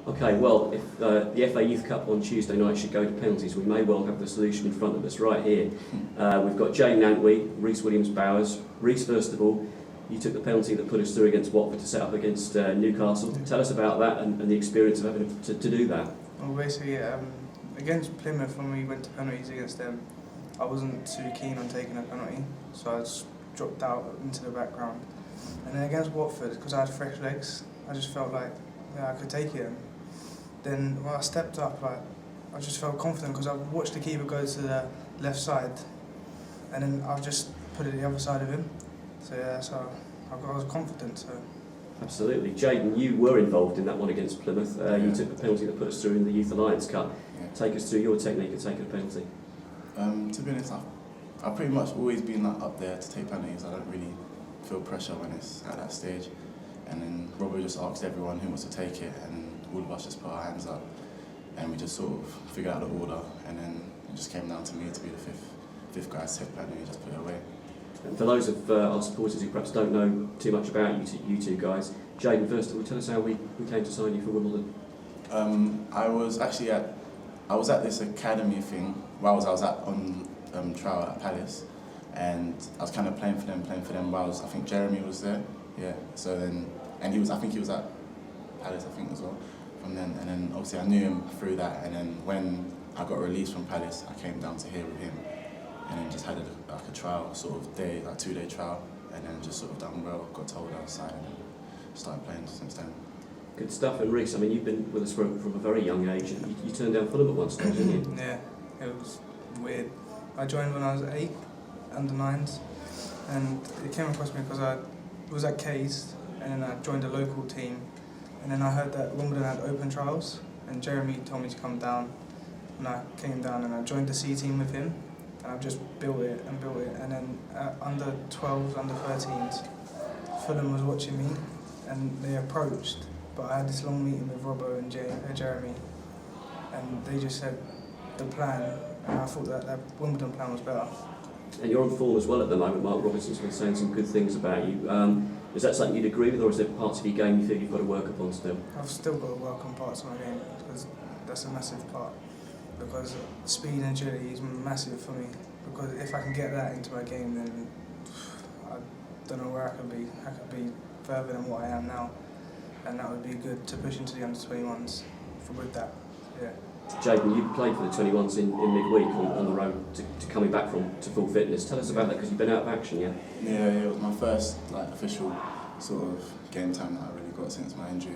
Okay, well, if the FA Youth Cup on Tuesday night should go to penalties, we may well have the solution in front of us right here. We've got Jayden Antwi, Reece Williams-Bowers. Reece, first of all, you took the penalty that put us through against Watford to set up against Newcastle. Tell us about that and the experience of having to do that. Well, basically, against Plymouth, when we went to penalties against them, I wasn't too keen on taking a penalty, so I just dropped out into the background. And then against Watford, because I had fresh legs, I just felt like I could take it. Then when I stepped up, I just felt confident because I watched the keeper go to the left side, and then I just put it the other side of him. So yeah, so I was confident. So. Absolutely. Jayden, you were involved in that one against Plymouth. You took the penalty that put us through in the Youth Alliance Cup. Yeah. Take us through your technique of taking a penalty. To be honest, I've pretty much always been up there to take penalties. I don't really feel pressure when it's at that stage. And then Robbo just asked everyone who wants to take it, and all of us just put our hands up, and we just sort of figured out the order, and then it just came down to me to be the fifth guy to take the penalty and just put it away. And for those of our supporters who perhaps don't know too much about you two guys, Jayden, first of all, tell us how we came to sign you for Wimbledon. I was at this academy thing while I was on trial at Palace, and I was kind of playing for them while I think Jeremy was there. Yeah. So then, and I think he was at Palace, I think, as well, from then. And then obviously I knew him through that, and then when I got released from Palace, I came down to here with him, and then just had a trial sort of day, like 2-day trial, and then just sort of done well, got told I was signed, and started playing since then. Good stuff. And Reece, I mean, you've been with us from a very young age, and you turned down Fulham at one stage, didn't you? Yeah, it was weird. I joined when I was 8, under 9s, and it came across me because I was at K's, and then I joined a local team, and then I heard that Wimbledon had open trials, and Jeremy told me to come down, and I came down and I joined the C team with him, and I've just built it, and then under 12s, under 13s, Fulham was watching me, and they approached, but I had this long meeting with Robbo and Jeremy, and they just said the plan, and I thought that Wimbledon plan was better. And you're on form as well at the moment. Mark Robinson's been saying some good things about you. Is that something you'd agree with, or is there parts of your game you feel you've got to work upon still? I've still got to work on parts of my game, because that's a massive part. Because speed and agility is massive for me. Because if I can get that into my game, then I don't know where I could be. I could be further than what I am now, and that would be good to push into the under-21s with that. Yeah. Jayden, you played for the 21s in midweek on the road to coming back to full fitness. Tell us about that, because you've been out of action, yeah? Yeah, it was my first official sort of game time that I really got since my injury.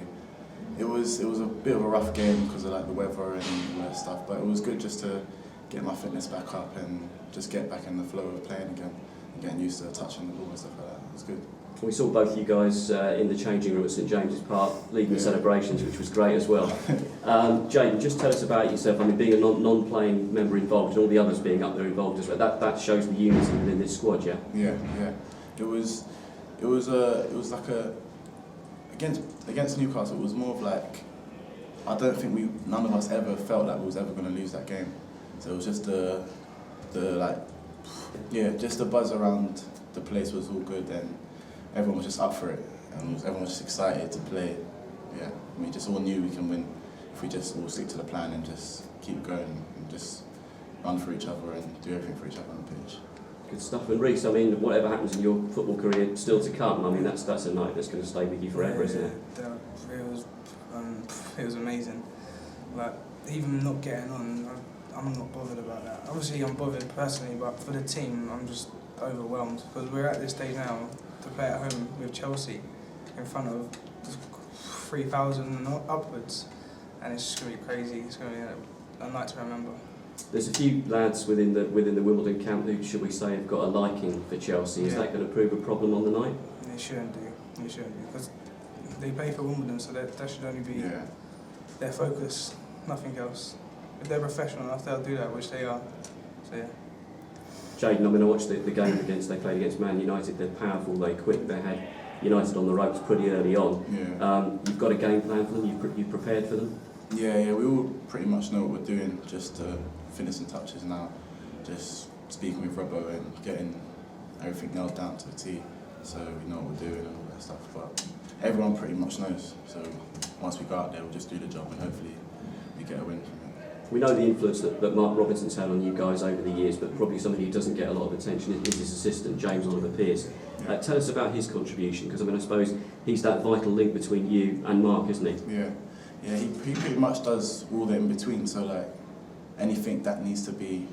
It was a bit of a rough game because of the weather and all that stuff, but it was good just to get my fitness back up and just get back in the flow of playing again and getting used to touching the ball and stuff like that. It was good. We saw both you guys in the changing room at St James's Park leading the celebrations, which was great as well. Jayden, just tell us about yourself. I mean, being a non-playing member involved and all the others being up there involved as well, that shows the unity within this squad, yeah? Yeah. It was like against Newcastle. It was more of I don't think none of us ever felt like we was ever going to lose that game. So it was just just the buzz around the place was all good, and everyone was just up for it, and everyone was just excited to play. Yeah, we just all knew we can win if we just all stick to the plan and just keep going and just run for each other and do everything for each other on the pitch. Good stuff. And Reece, I mean, whatever happens in your football career, still to come. I mean, that's a night that's going to stay with you forever, isn't it? It was amazing. Like, even not getting on, I'm not bothered about that. Obviously, I'm bothered personally, but for the team, I'm just overwhelmed because we're at this stage now to play at home with Chelsea in front of 3,000 and upwards, and it's just going to be crazy. It's going to be a night to remember. There's a few lads within the Wimbledon camp who, should we say, have got a liking for Chelsea. Is that going to prove a problem on the night? They shouldn't do, because they play for Wimbledon, so that should only be their focus, nothing else. If they're professional enough, they'll do that, which they are. So yeah. Jayden, I mean, I watched the game they played against Man United. They're powerful, they're quick, they had United on the ropes pretty early on. Yeah. You've got a game plan for them, you've prepared for them? Yeah, we all pretty much know what we're doing, just finishing touches now, just speaking with Robbo and getting everything nailed down to a T, so we know what we're doing and all that stuff, but everyone pretty much knows, so once we go out there, we'll just do the job and hopefully we get a win from it. We know the influence that Mark Robinson's had on you guys over the years, but probably somebody who doesn't get a lot of attention is his assistant, James Oliver Pearce. Tell us about his contribution, because I suppose he's that vital link between you and Mark, isn't he? Yeah, he pretty much does all the in-between, so like anything that needs to be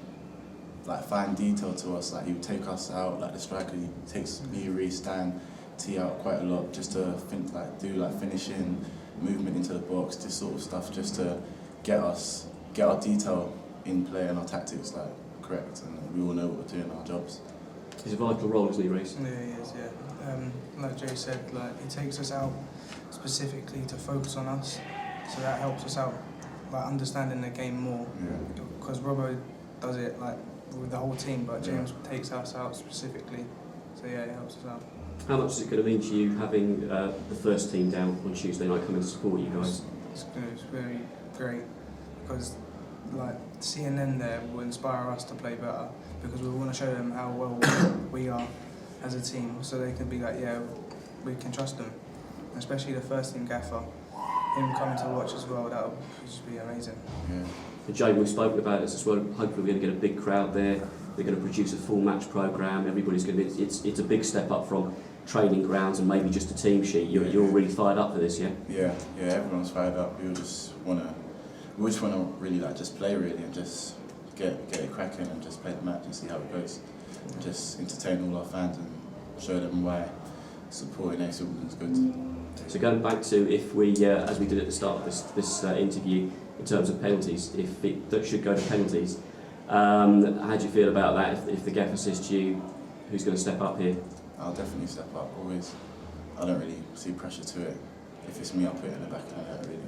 like fine detail to us, like he would take us out, like the striker, he takes me, Reece, Dan, T out quite a lot just to do finishing, movement into the box, this sort of stuff, just to get our detail in play and our tactics like correct, and we all know what we're doing, our jobs. He's a vital role, isn't he, Reece? Yeah, he is, yeah. Like Jay said, like he takes us out specifically to focus on us, so that helps us out, like understanding the game more. Because Robbo does it like with the whole team, but James takes us out specifically, so yeah, it helps us out. How much is it going to mean to you having the first team down on Tuesday night coming to support you guys? It's very great, because like seeing them there will inspire us to play better, because we want to show them how well we are as a team, so they can be like, yeah, we can trust them. Especially the first team gaffer, him coming to watch as well, that would just be amazing. And Jayden, we've spoken about this as well. Hopefully we're going to get a big crowd there. They're going to produce a full match programme. Everybody's going to be. It's a big step up from training grounds and maybe just a team sheet. You're really fired up for this, yeah? Yeah. Everyone's fired up. We just want to really like just play really and just get it cracking and just play the match and see how it goes. Just entertain all our fans and show them why supporting AFC Wimbledon is good. So going back to if we, as we did at the start of this interview, in terms of penalties, if that should go to penalties, how do you feel about that? If the gaffer says to you, who's going to step up here? I'll definitely step up, always. I don't really see pressure to it. If it's me, I'll put it in the back of my head, really.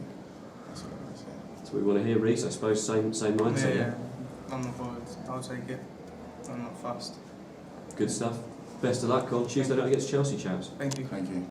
That's what I say. That's what we want to hear, Reece. I suppose same mindset. Yeah, I'm not bothered. I'll take it. I'm not fussed. Good stuff. Best of luck on Tuesday night against Chelsea, chaps. Thank you. Thank you.